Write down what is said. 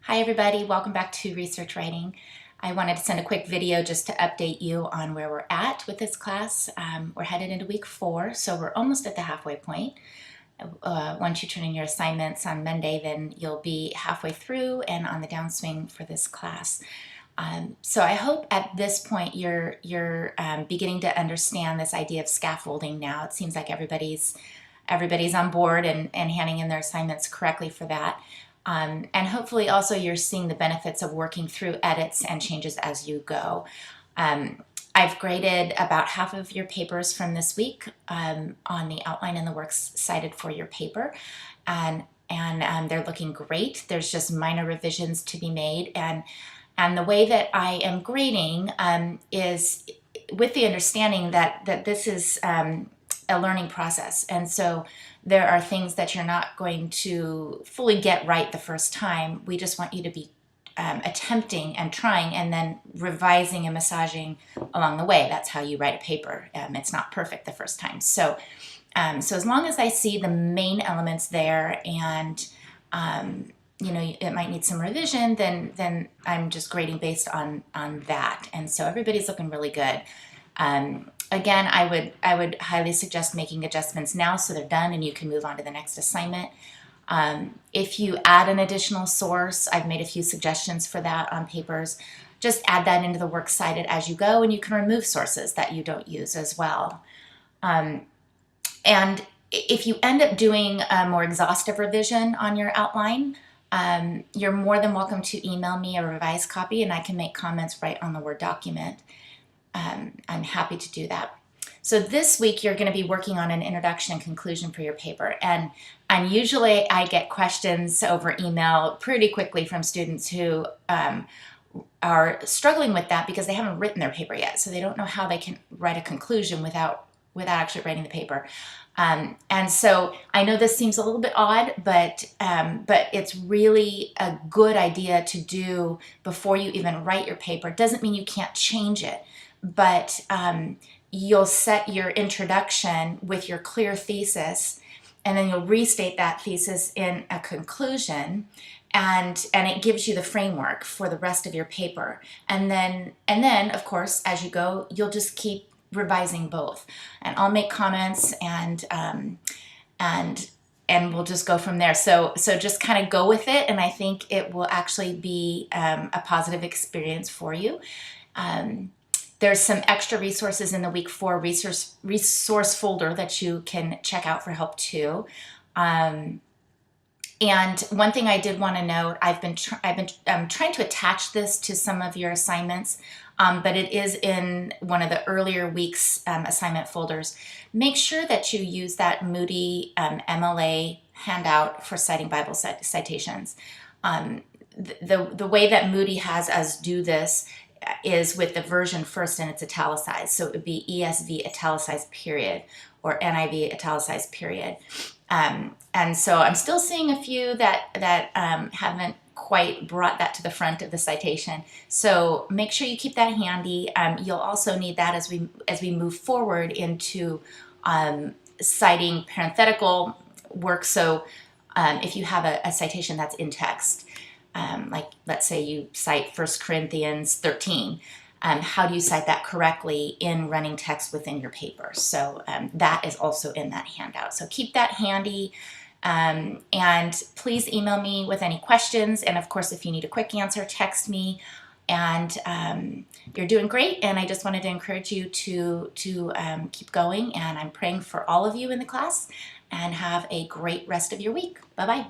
Hi everybody, welcome back to Research Writing. I wanted to send a quick video just to update you on where we're at with this class. We're headed into week 4, so we're almost at the halfway point. Once you turn in your assignments on Monday, then you'll be halfway through and on the downswing for this class. So I hope at this point you're beginning to understand this idea of scaffolding now. It seems like everybody's on board and handing in their assignments correctly for that. And hopefully also you're seeing the benefits of working through edits and changes as you go. I've graded about half of your papers from this week on the outline and the works cited for your paper. And they're looking great. There's just minor revisions to be made. And the way that I am grading is with the understanding that this is a learning process. And so there are things that you're not going to fully get right the first time. We just want you to be attempting and trying and then revising and massaging along the way. That's how you write a paper. It's not perfect the first time. So as long as I see the main elements there and you know, it might need some revision, then I'm just grading based on that. And so everybody's looking really good. Again, I would highly suggest making adjustments now so they're done and you can move on to the next assignment. If you add an additional source, I've made a few suggestions for that on papers. Just add that into the works cited as you go, and you can remove sources that you don't use as well. And if you end up doing a more exhaustive revision on your outline, you're more than welcome to email me a revised copy and I can make comments right on the Word document. I'm happy to do that. So this week you're going to be working on an introduction and conclusion for your paper, and usually I get questions over email pretty quickly from students who are struggling with that because they haven't written their paper yet, so they don't know how they can write a conclusion without actually writing the paper. And so I know this seems a little bit odd, but it's really a good idea to do before you even write your paper. It doesn't mean you can't change it, but you'll set your introduction with your clear thesis, and then you'll restate that thesis in a conclusion, and it gives you the framework for the rest of your paper. And then of course, as you go, you'll just keep revising both, and I'll make comments and we'll just go from there. So just kind of go with it, and I think it will actually be a positive experience for you. There's some extra resources in the week 4 resource folder that you can check out for help too. And one thing I did want to note, I've been trying to attach this to some of your assignments, but it is in one of the earlier weeks assignment folders. Make sure that you use that Moody MLA handout for citing Bible citations. The way that Moody has us do this is with the version first and it's italicized. So it would be ESV italicized period or NIV italicized period. And so I'm still seeing a few that haven't quite brought that to the front of the citation. So make sure you keep that handy. You'll also need that as we move forward into citing parenthetical work. So if you have a citation that's in text, like let's say you cite 1 Corinthians 13, how do you cite that correctly in running text within your paper? So that is also in that handout. So keep that handy, and please email me with any questions. And of course, if you need a quick answer, text me. And you're doing great, and I just wanted to encourage you to keep going, and I'm praying for all of you in the class, and have a great rest of your week. Bye-bye.